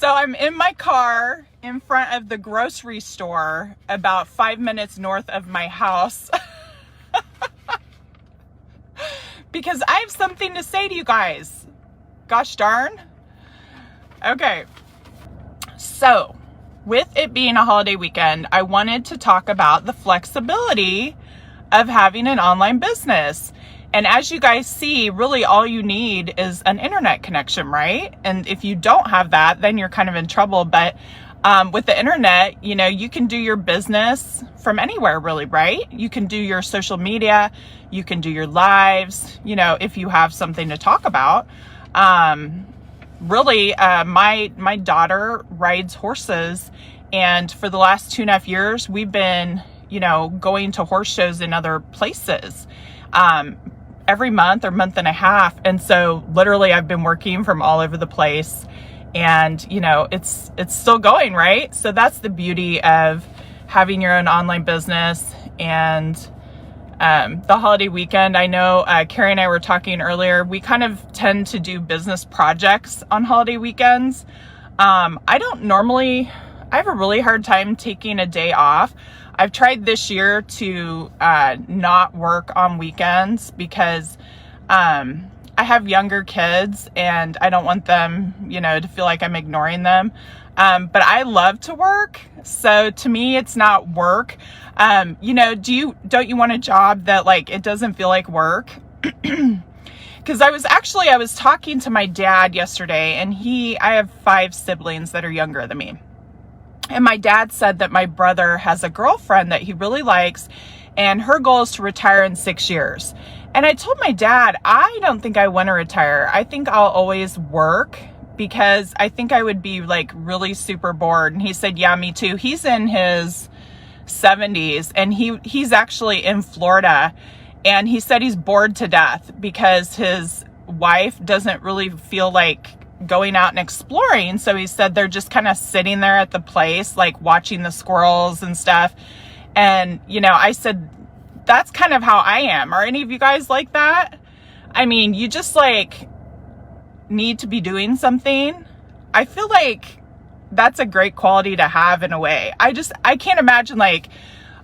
So I'm in my car in front of the grocery store about 5 minutes north of my house because I have something to say to you guys. Gosh darn. Okay. So with it being a holiday weekend, I wanted to talk about the flexibility of having an online business. And as you guys see, really all you need is an internet connection, right? And if you don't have that, then you're kind of in trouble. But with the internet, you know, you can do your business from anywhere, really, right? You can do your social media, you can do your lives, you know, if you have something to talk about. Really, my daughter rides horses, and for the last 2.5 years, we've been, you know, going to horse shows in other places. Every month or month and a half. And so literally I've been working from all over the place, and you know, it's still going, right? So that's the beauty of having your own online business. And the holiday weekend, I know Carrie and I were talking earlier, we kind of tend to do business projects on holiday weekends. I have a really hard time taking a day off. I've tried this year to not work on weekends because I have younger kids and I don't want them, you know, to feel like I'm ignoring them. But I love to work. So to me, it's not work. You know, don't you want a job that like, it doesn't feel like work? Because I was talking to my dad yesterday, and I have 5 siblings that are younger than me. And my dad said that my brother has a girlfriend that he really likes, and her goal is to retire in 6 years. And I told my dad, I don't think I want to retire. I think I'll always work because I think I would be like really super bored. And he said, yeah, me too. He's in his 70s, and he's actually in Florida. And he said he's bored to death because his wife doesn't really feel like going out and exploring. So he said they're just kind of sitting there at the place, like watching the squirrels and stuff. And, you know, I said, that's kind of how I am. Are any of you guys like that? I mean, you just like need to be doing something. I feel like that's a great quality to have in a way. I can't imagine like,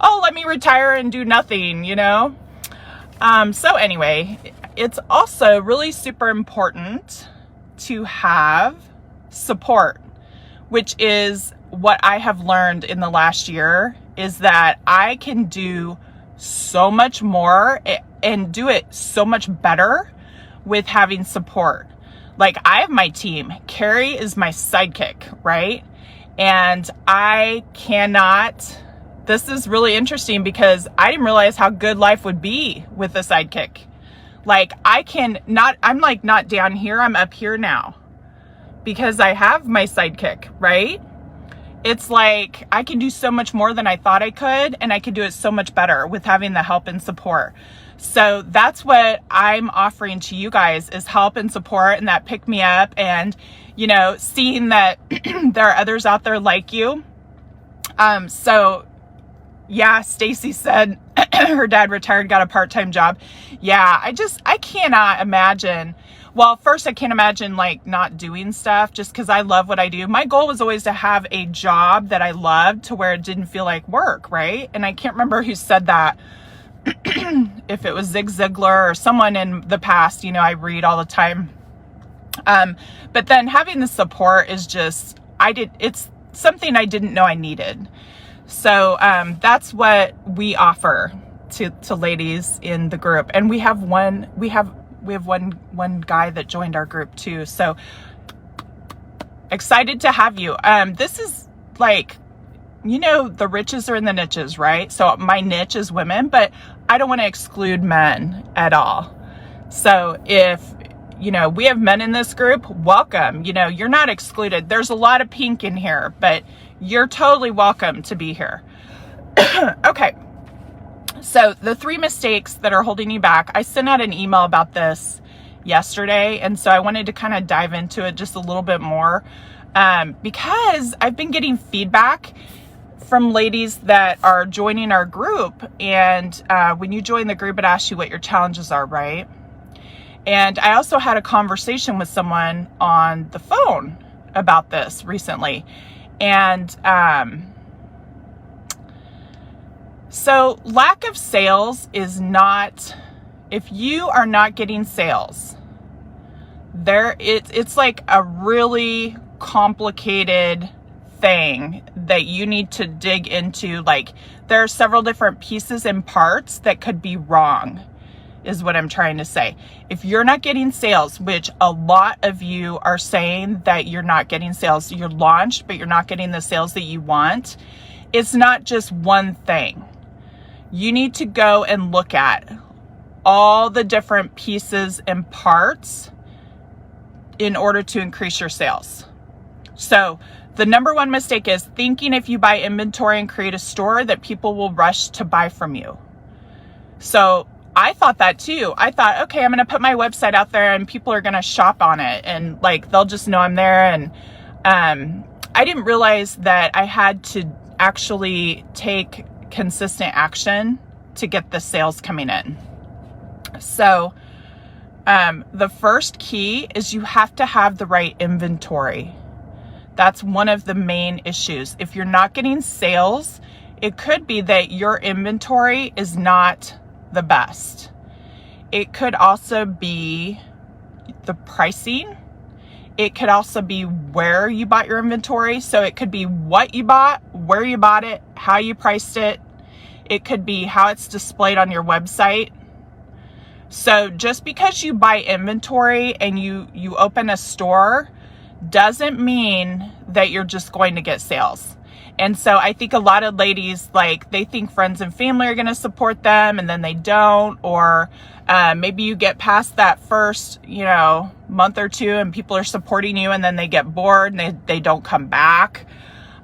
oh, let me retire and do nothing, you know? So anyway, it's also really super important to have support, which is what I have learned in the last year, is that I can do so much more and do it so much better with having support. Like, I have my team. Carrie is my sidekick, right? And this is really interesting because I didn't realize how good life would be with a sidekick. Like, I'm like not down here, I'm up here now because I have my sidekick, right? It's like I can do so much more than I thought I could, and I can do it so much better with having the help and support. So that's what I'm offering to you guys, is help and support, and that pick me up, and, you know, seeing that there are others out there like you. So yeah, Stacy said her dad retired, got a part-time job. Yeah, I cannot imagine. Well, first, I can't imagine like not doing stuff just because I love what I do. My goal was always to have a job that I loved to where it didn't feel like work, right? And I can't remember who said that, if it was Zig Ziglar or someone in the past, you know, I read all the time. But then having the support is just, it's something I didn't know I needed. So that's what we offer to ladies in the group. And we have one guy that joined our group too. So excited to have you. This is like, you know, the riches are in the niches, right? So my niche is women, but I don't want to exclude men at all. So if, you know, we have men in this group, welcome. You know, you're not excluded. There's a lot of pink in here, but you're totally welcome to be here. Okay. So the 3 mistakes that are holding you back, I sent out an email about this yesterday. And so I wanted to kind of dive into it just a little bit more, because I've been getting feedback from ladies that are joining our group. And when you join the group, it asks you what your challenges are, right? And I also had a conversation with someone on the phone about this recently. And so lack of sales is not, if you are not getting sales, it's like a really complicated thing that you need to dig into. Like, there are several different pieces and parts that could be wrong, is what I'm trying to say. If you're not getting sales, which a lot of you are saying that you're not getting sales, you're launched, but you're not getting the sales that you want, it's not just one thing. You need to go and look at all the different pieces and parts in order to increase your sales. So the number one mistake is thinking if you buy inventory and create a store that people will rush to buy from you. So I thought that too. I thought, okay, I'm going to put my website out there and people are going to shop on it, and like, they'll just know I'm there. And I didn't realize that I had to actually take consistent action to get the sales coming in. So the first key is you have to have the right inventory. That's one of the main issues. If you're not getting sales, it could be that your inventory is not the best. It could also be the pricing. It could also be where you bought your inventory. So it could be what you bought, where you bought it, how you priced it. It could be how it's displayed on your website. So just because you buy inventory and you open a store doesn't mean that you're just going to get sales. And so I think a lot of ladies, like, they think friends and family are going to support them, and then they don't. Or maybe you get past that first, month or two and people are supporting you, and then they get bored and they don't come back.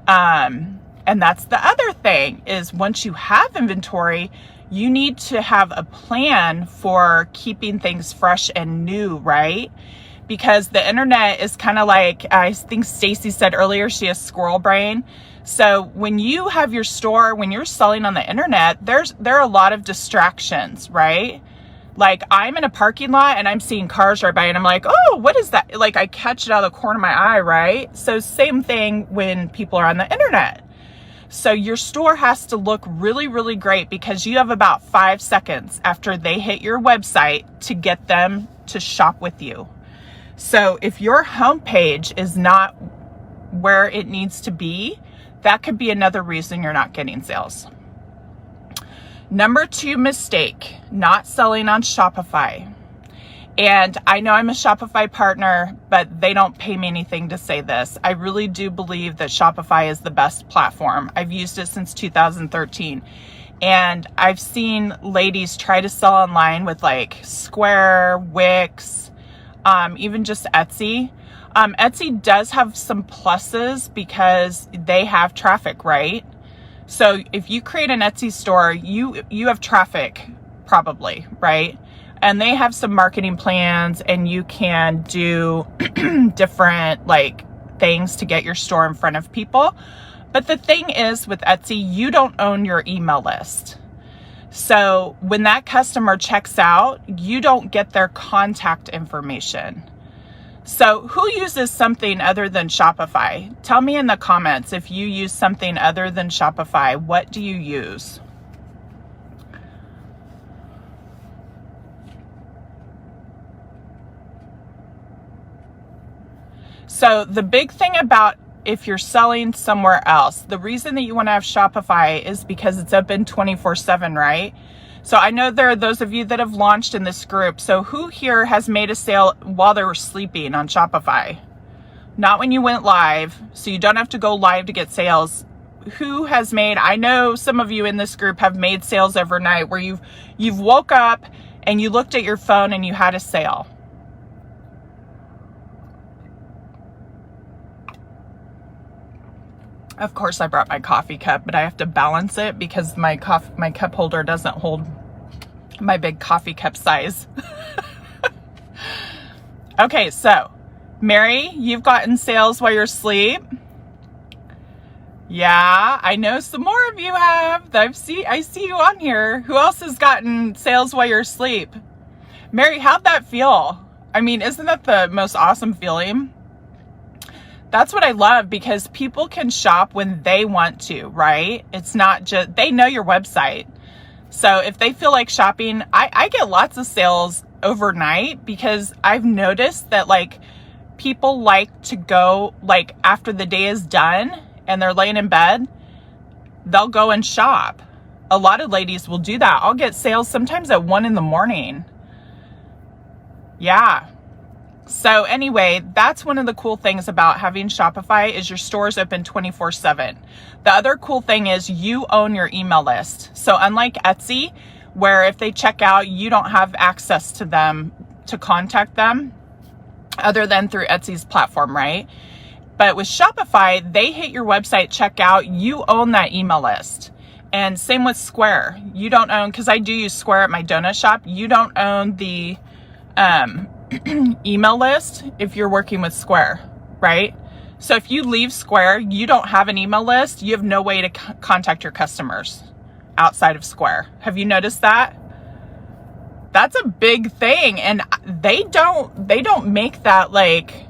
And that's the other thing, is once you have inventory, you need to have a plan for keeping things fresh and new, right? Because the internet is kind of like, I think Stacy said earlier, she has squirrel brain. So when you have your store, when you're selling on the internet, there are a lot of distractions, right? Like, I'm in a parking lot and I'm seeing cars right by, and I'm like, oh, what is that? Like, I catch it out of the corner of my eye, right? So same thing when people are on the internet. So your store has to look really, really great, because you have about 5 seconds after they hit your website to get them to shop with you. So if your homepage is not where it needs to be, that could be another reason you're not getting sales. Number 2 mistake, not selling on Shopify. And I know I'm a Shopify partner, but they don't pay me anything to say this. I really do believe that Shopify is the best platform. I've used it since 2013. And I've seen ladies try to sell online with like Square, Wix, even just Etsy. Etsy does have some pluses because they have traffic, right? So if you create an Etsy store, you have traffic probably, right? And they have some marketing plans, and you can do different like things to get your store in front of people. But the thing is, with Etsy, you don't own your email list. So when that customer checks out, you don't get their contact information. So who uses something other than Shopify? Tell me in the comments if you use something other than Shopify. What do you use? So the big thing about if you're selling somewhere else, the reason that you want to have Shopify is because it's open 24/7, right? So I know there are those of you that have launched in this group. So who here has made a sale while they were sleeping on Shopify? Not when you went live, so you don't have to go live to get sales. Who has made, I know some of you in this group have made sales overnight where you've woke up and you looked at your phone and you had a sale. Of course, I brought my coffee cup, but I have to balance it because my cup holder doesn't hold my big coffee cup size. Okay, so Mary, you've gotten sales while you're asleep. Yeah, I know some more of you have. I see you on here. Who else has gotten sales while you're asleep? Mary, how'd that feel? I mean, isn't that the most awesome feeling? That's what I love, because people can shop when they want to, right? It's not just, they know your website. So if they feel like shopping, I get lots of sales overnight, because I've noticed that like people like to go, like after the day is done and they're laying in bed, they'll go and shop. A lot of ladies will do that. I'll get sales sometimes at 1 a.m. Yeah. So anyway, that's one of the cool things about having Shopify is your store's open 24/7. The other cool thing is you own your email list. So unlike Etsy, where if they check out, you don't have access to them to contact them other than through Etsy's platform, right? But with Shopify, they hit your website checkout, you own that email list. And same with Square. You don't own, because I do use Square at my donut shop, you don't own the email list if you're working with Square, right? So if you leave Square, you don't have an email list, you have no way to contact your customers outside of Square. Have you noticed that? That's a big thing, and they don't make that like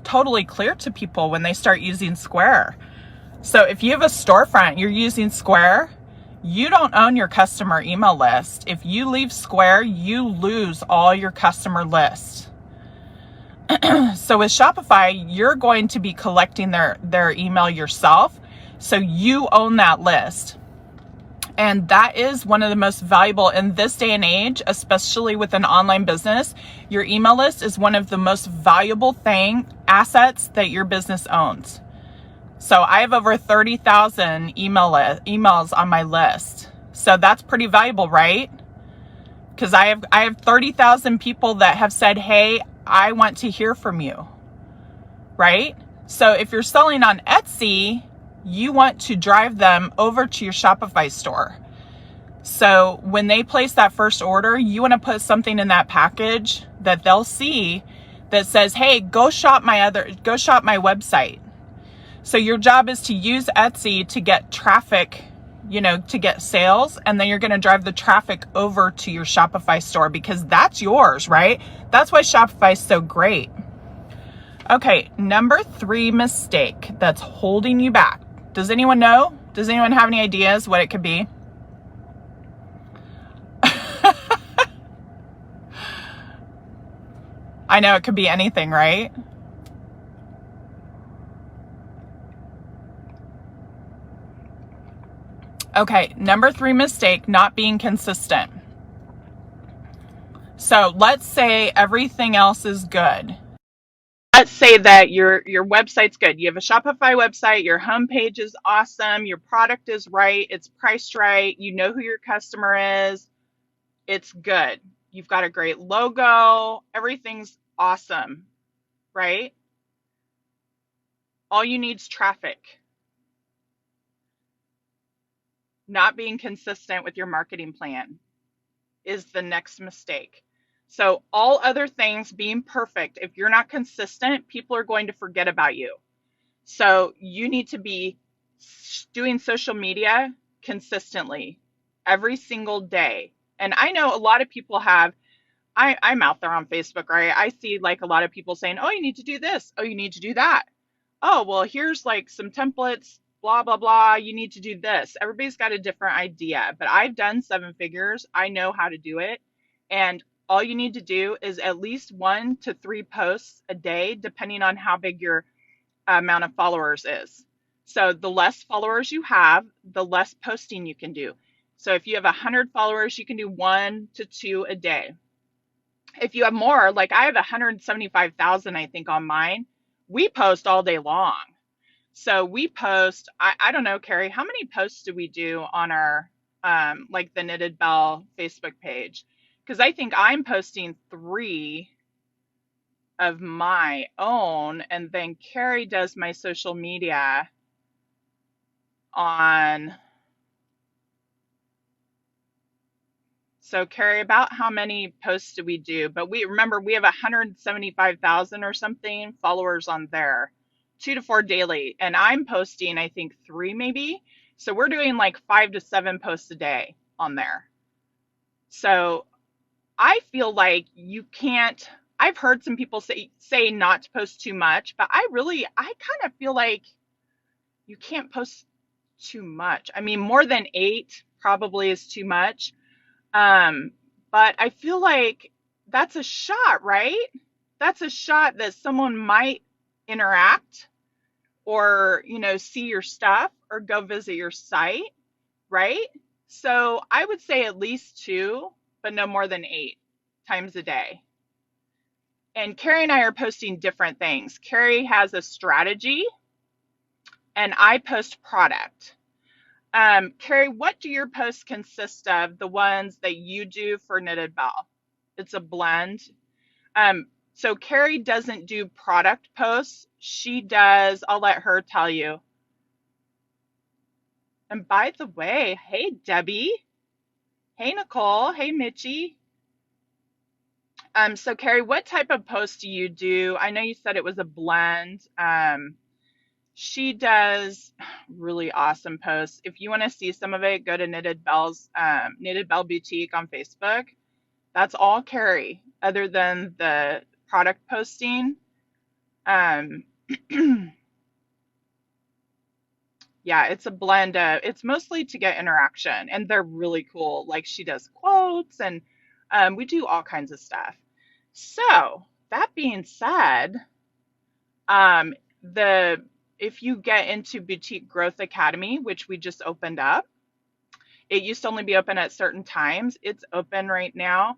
totally clear to people when they start using Square. So if you have a storefront, you're using Square, you don't own your customer email list. If you leave Square, you lose all your customer lists. So with Shopify, you're going to be collecting their email yourself. So you own that list. And that is one of the most valuable in this day and age, especially with an online business. Your email list is one of the most valuable assets that your business owns. So I have over 30,000 emails on my list. So that's pretty valuable, right? Because I have 30,000 people that have said, hey, I want to hear from you, right? So if you're selling on Etsy, you want to drive them over to your Shopify store. So when they place that first order, you want to put something in that package that they'll see that says, hey, go shop my website. So your job is to use Etsy to get traffic, to get sales, and then you're going to drive the traffic over to your Shopify store, because that's yours, right? That's why Shopify is so great. Okay, number 3 mistake that's holding you back. Does anyone know? Does anyone have any ideas what it could be? I know it could be anything, right? Okay, number 3 mistake, not being consistent. So let's say everything else is good. Let's say that your website's good. You have a Shopify website, your homepage is awesome, your product is right, it's priced right, you know who your customer is, it's good. You've got a great logo, everything's awesome, right? All you need is traffic. Not being consistent with your marketing plan is the next mistake. So all other things being perfect, if you're not consistent, people are going to forget about you. So you need to be doing social media consistently every single day. And I know a lot of people have, I'm out there on Facebook, right? I see like a lot of people saying, oh, you need to do this. Oh, you need to do that. Oh, well, here's like some templates, blah, blah, blah. You need to do this. Everybody's got a different idea, but I've done 7 figures. I know how to do it. And all you need to do is at least 1 to 3 posts a day, depending on how big your amount of followers is. So the less followers you have, the less posting you can do. So if you have 100 followers, you can do 1 to 2 a day. If you have more, like I have 175,000, I think, on mine, we post all day long. So we post, I don't know, Carrie, how many posts do we do on our, like the Knitted Belle Facebook page? Because I think I'm posting 3 of my own, and then Carrie does my social media on. So Carrie, about how many posts do we do? But we remember we have 175,000 or something followers on there, 2 to 4 daily. And I'm posting, I think 3 maybe. So we're doing like 5 to 7 posts a day on there. So I feel like you can't, I've heard some people say not to post too much, but I kind of feel like you can't post too much. I mean, more than 8 probably is too much. Um, but I feel like that's a shot, right? That's a shot that someone might interact or, see your stuff or go visit your site, right? So I would say at least 2, but no more than 8 times a day. And Carrie and I are posting different things. Carrie has a strategy and I post product. Carrie, what do your posts consist of? The ones that you do for Knitted Belle? It's a blend. So Carrie doesn't do product posts. She does, I'll let her tell you. And by the way, hey Debbie, hey Nicole, hey Mitchie. So Carrie, what type of posts do you do? I know you said it was a blend. She does really awesome posts. If you want to see some of it, go to Knitted Belle Boutique on Facebook. That's all Carrie, other than the product posting. Um, yeah, it's a blend of, it's mostly to get interaction, and they're really cool. Like she does quotes, and we do all kinds of stuff. So that being said, um, the if you get into Boutique Growth Academy, which we just opened up, it used to only be open at certain times. It's open right now.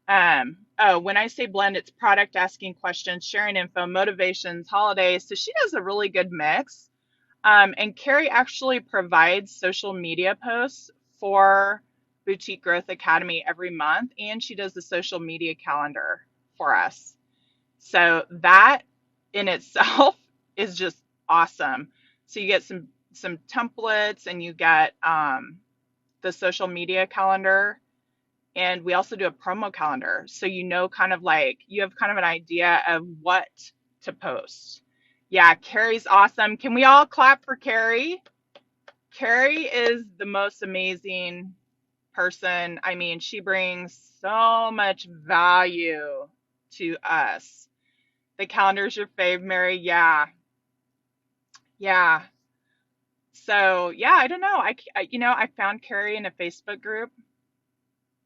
Oh, when I say blend, it's product, asking questions, sharing info, motivations, holidays. So she does a really good mix. And Carrie actually provides social media posts for Boutique Growth Academy every month, and she does the social media calendar for us. So that in itself is just awesome. So you get some templates, and you get the social media calendar, and we also do a promo calendar. So kind of like you have kind of an idea of what to post. Yeah, Carrie's awesome. Can we all clap for Carrie? Carrie is the most amazing person. I mean, she brings so much value to us. The calendar's your fave, Mary. Yeah. Yeah. So, yeah, I don't know. I found Carrie in a Facebook group.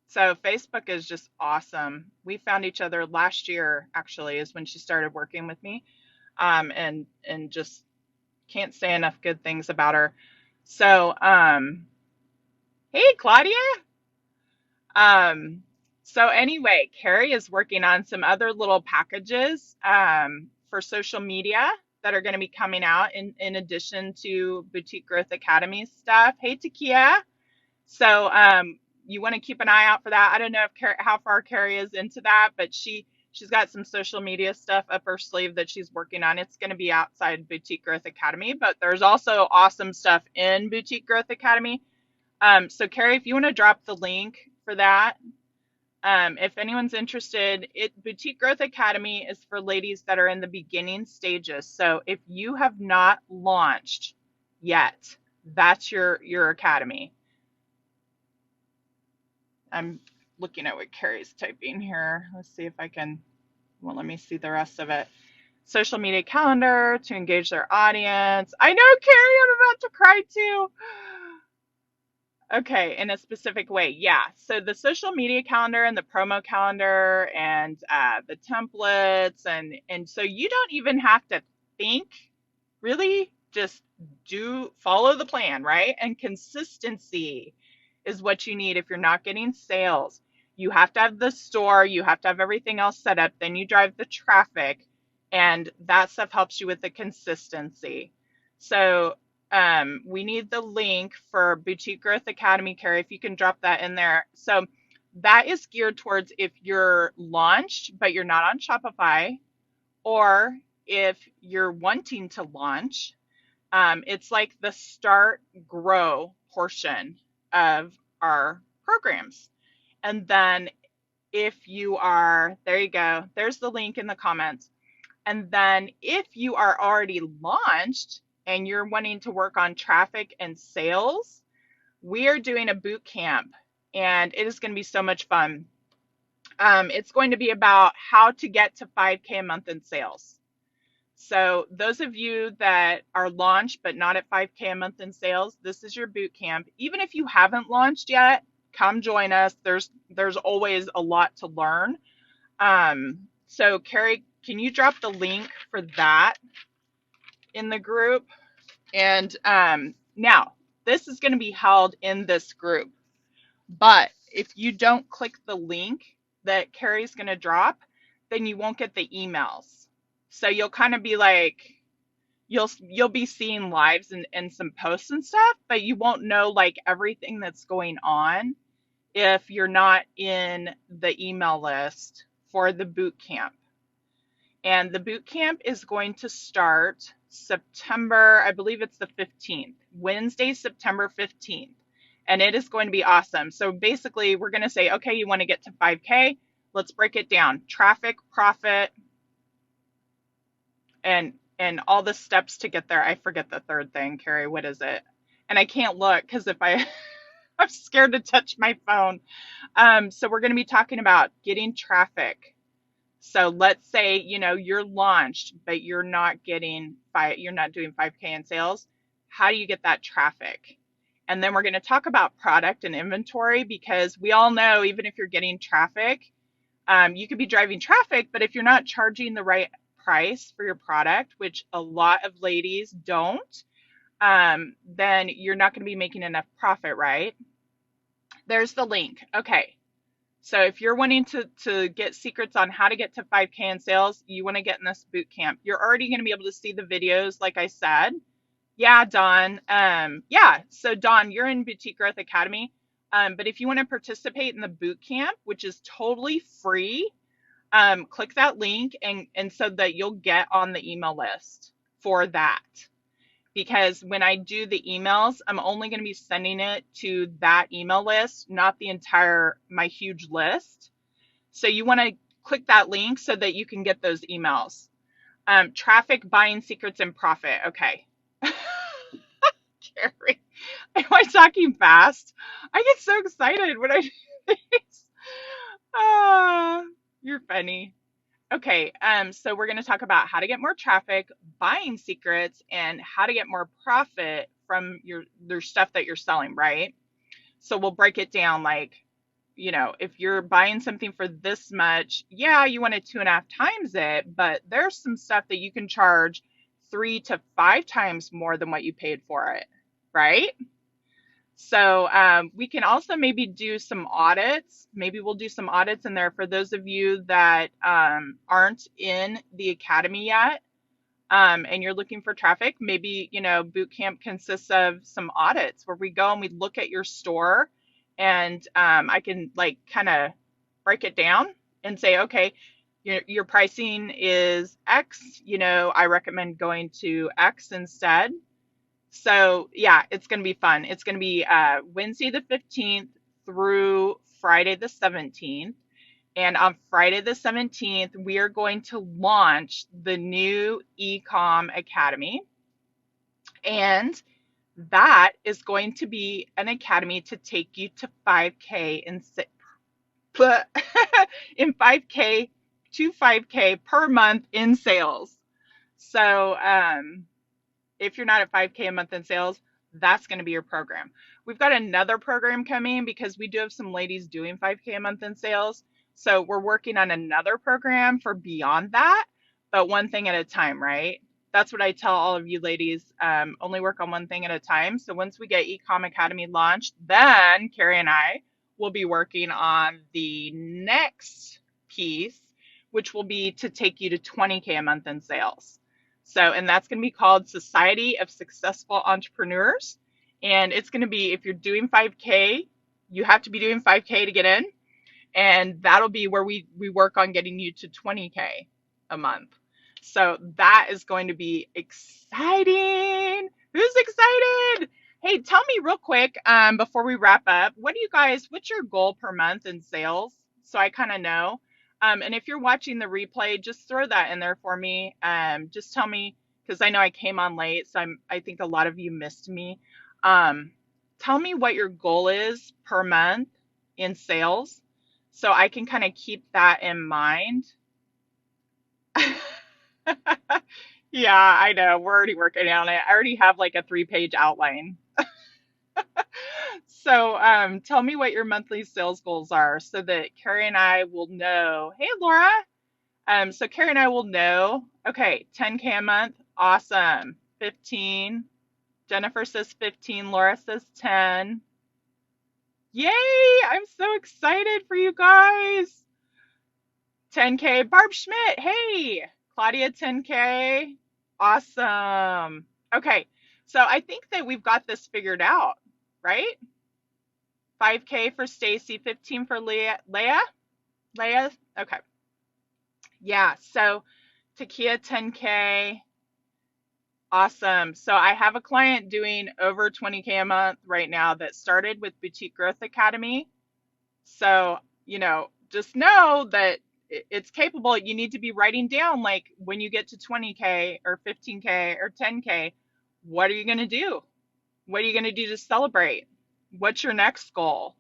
So Facebook is just awesome. We found each other last year, actually, is when she started working with me. And just can't say enough good things about her. So, hey, Claudia. So anyway, Carrie is working on some other little packages for social media that are going to be coming out in addition to Boutique Growth Academy stuff. Hey, Takia. So you want to keep an eye out for that. I don't know if how far Carrie is into that, but she's got some social media stuff up her sleeve that she's working on. It's going to be outside Boutique Growth Academy, but there's also awesome stuff in Boutique Growth Academy. So Carrie, if you want to drop the link for that, if anyone's interested, Boutique Growth Academy is for ladies that are in the beginning stages. So if you have not launched yet, that's your academy. I'm looking at what Carrie's typing here. Let's see if I can, well, let me see the rest of it. Social media calendar to engage their audience. I know, Carrie, I'm about to cry too. Okay, in a specific way. Yeah. So the social media calendar and the promo calendar and the templates and so you don't even have to think, really, just follow the plan, right? And consistency is what you need if you're not getting sales. You have to have the store, you have to have everything else set up, then you drive the traffic, and that stuff helps you with the consistency. So we need the link for Boutique Growth Academy, Carrie, if you can drop that in there. So that is geared towards if you're launched, but you're not on Shopify, or if you're wanting to launch. It's like the start grow portion of our programs. And then if you are, there you go, there's the link in the comments. And then if you are already launched and you're wanting to work on traffic and sales, we are doing a boot camp, and it is going to be so much fun. It's going to be about how to get to 5K a month in sales. So those of you that are launched but not at 5K a month in sales, this is your boot camp. Even if you haven't launched yet, come join us. There's always a lot to learn. So Carrie, can you drop the link for that in the group? And now this is going to be held in this group. But if you don't click the link that Carrie's going to drop, then you won't get the emails. So you'll kind of be like, you'll be seeing lives and some posts and stuff, but you won't know like everything that's going on if you're not in the email list for the boot camp. And the boot camp is going to start September, I believe it's the 15th, Wednesday, September 15th. And it is going to be awesome. So basically, we're going to say, okay, you want to get to 5K. Let's break it down. Traffic, profit, and all the steps to get there. I forget the third thing, Carrie. What is it? And I can't look because if I'm scared to touch my phone. So we're going to be talking about getting traffic. So let's say, you're launched, but you're not doing 5K in sales. How do you get that traffic? And then we're going to talk about product and inventory, because we all know, even if you're getting traffic, you could be driving traffic, but if you're not charging the right price for your product, which a lot of ladies don't, then you're not going to be making enough profit, right? There's the link. Okay. So if you're wanting to get secrets on how to get to 5K in sales, you want to get in this boot camp. You're already going to be able to see the videos, like I said. Yeah, Dawn. Yeah. So Dawn, you're in Boutique Growth Academy. But if you want to participate in the boot camp, which is totally free, click that link and so that you'll get on the email list for that. Because when I do the emails, I'm only going to be sending it to that email list, not my huge list. So you want to click that link so that you can get those emails. Traffic, buying secrets, and profit. Okay. Carrie, am I talking fast? I get so excited when I do these. You're funny. Okay, so we're going to talk about how to get more traffic, buying secrets, and how to get more profit from your stuff that you're selling, right? So we'll break it down like, if you're buying something for this much, yeah, you want to 2.5 times it, but there's some stuff that you can charge 3 to 5 times more than what you paid for it, right? So we can also maybe do some audits. Maybe we'll do some audits in there for those of you that aren't in the academy yet, and you're looking for traffic. Maybe, boot camp consists of some audits where we go and we look at your store, and I can like kind of break it down and say, okay, your pricing is X, I recommend going to X instead. So yeah, it's going to be fun. It's going to be Wednesday the 15th through Friday the 17th. And on Friday the 17th, we are going to launch the new Ecom Academy. And that is going to be an academy to take you to 5K in 5K to 5K per month in sales. So, if you're not at 5K a month in sales, that's going to be your program. We've got another program coming because we do have some ladies doing 5K a month in sales. So we're working on another program for beyond that, but one thing at a time, right? That's what I tell all of you ladies, only work on one thing at a time. So once we get Ecom Academy launched, then Carrie and I will be working on the next piece, which will be to take you to 20K a month in sales. So, and that's going to be called Society of Successful Entrepreneurs. And it's going to be, if you're doing 5K, you have to be doing 5K to get in. And that'll be where we work on getting you to 20K a month. So that is going to be exciting. Who's excited? Hey, tell me real quick, before we wrap up, what's your goal per month in sales? So I kind of know. And if you're watching the replay, just throw that in there for me. Just tell me, because I know I came on late, so I think a lot of you missed me. Tell me what your goal is per month in sales, So I can kind of keep that in mind. Yeah, I know. We're already working on it. I already have like a 3-page outline. So tell me what your monthly sales goals are so that Carrie and I will know. Hey, Laura. So Carrie and I will know. Okay, 10K a month. Awesome. 15. Jennifer says 15. Laura says 10. Yay! I'm so excited for you guys. 10K. Barb Schmidt. Hey. Claudia 10K. Awesome. Okay. So I think that we've got this figured out, right? 5K for Stacy, 15 for Leah. Leah? Okay. Yeah. So Takia 10K. Awesome. So I have a client doing over 20K a month right now that started with Boutique Growth Academy. So, just know that it's capable. You need to be writing down, like, when you get to 20K or 15K or 10K, what are you going to do? What are you going to do to celebrate? What's your next goal?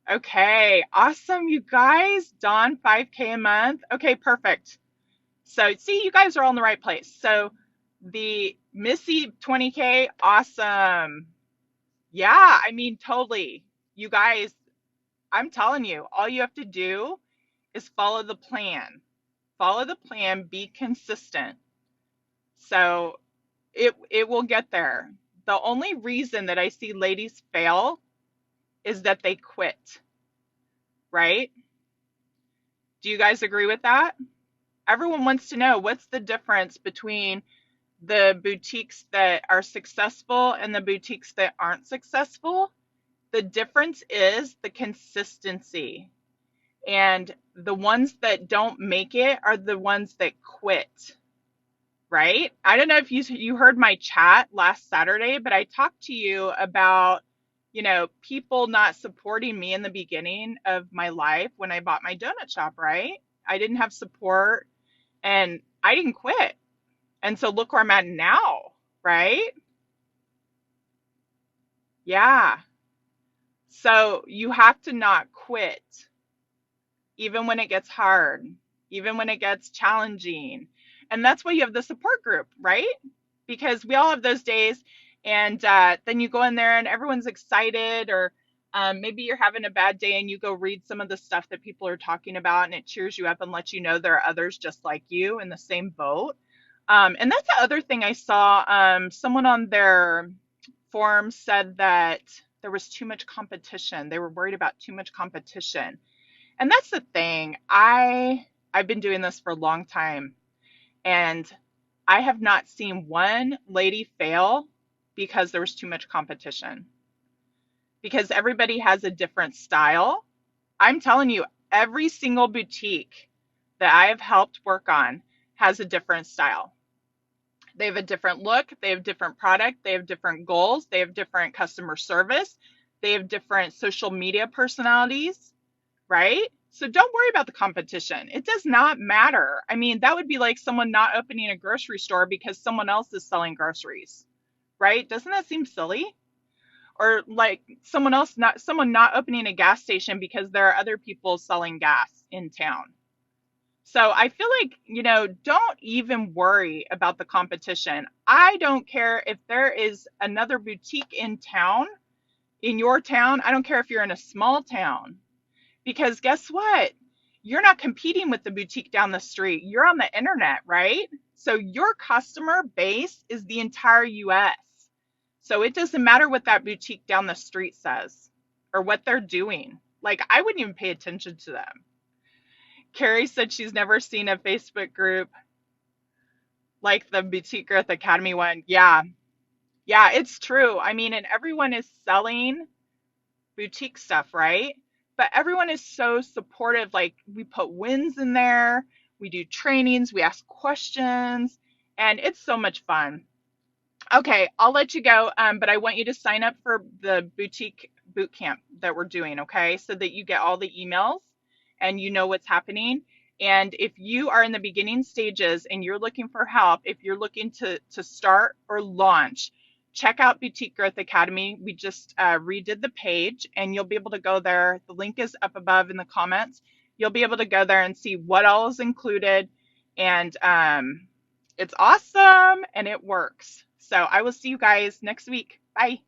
Okay, awesome, you guys. Dawn, 5K a month. Okay, perfect. So, see, you guys are all in the right place. So, the Missy 20K, awesome. Yeah, I mean, totally. You guys, I'm telling you, all you have to do is follow the plan. Follow the plan, be consistent. So it will get there. The only reason that I see ladies fail is that they quit, right? Do you guys agree with that? Everyone wants to know what's the difference between the boutiques that are successful and the boutiques that aren't successful. The difference is the consistency. And the ones that don't make it are the ones that quit, right? I don't know if you heard my chat last Saturday, but I talked to you about, people not supporting me in the beginning of my life when I bought my donut shop, right? I didn't have support and I didn't quit. And so look where I'm at now, right? Yeah. So you have to not quit, even when it gets hard, even when it gets challenging. And that's why you have the support group, right? Because we all have those days. And then you go in there and everyone's excited, or maybe you're having a bad day and you go read some of the stuff that people are talking about and it cheers you up and lets you know there are others just like you in the same boat. And that's the other thing I saw. Someone on their forum said that there was too much competition. They were worried about too much competition. And that's the thing. I've been doing this for a long time, and I have not seen one lady fail because there was too much competition. Because everybody has a different style. I'm telling you, every single boutique that I have helped work on has a different style. They have a different look, they have different product, they have different goals, they have different customer service, they have different social media personalities, right? So don't worry about the competition. It does not matter. I mean, that would be like someone not opening a grocery store because someone else is selling groceries, right? Doesn't that seem silly? Or like someone not opening a gas station because there are other people selling gas in town. So I feel like, don't even worry about the competition. I don't care if there is another boutique in town, in your town. I don't care if you're in a small town. Because guess what? You're not competing with the boutique down the street. You're on the internet, right? So your customer base is the entire US. So it doesn't matter what that boutique down the street says or what they're doing. Like, I wouldn't even pay attention to them. Carrie said she's never seen a Facebook group like the Boutique Growth Academy one. Yeah. Yeah, it's true. I mean, and everyone is selling boutique stuff, right? But everyone is so supportive. Like, we put wins in there, we do trainings, we ask questions, and it's so much fun. Okay, I'll let you go, but I want you to sign up for the boutique boot camp that we're doing, okay? So that you get all the emails and you know what's happening. And if you are in the beginning stages and you're looking for help, if you're looking to start or launch, check out Boutique Growth Academy. We just redid the page, and you'll be able to go there. The link is up above in the comments. You'll be able to go there and see what all is included, and it's awesome and it works. So I will see you guys next week. Bye.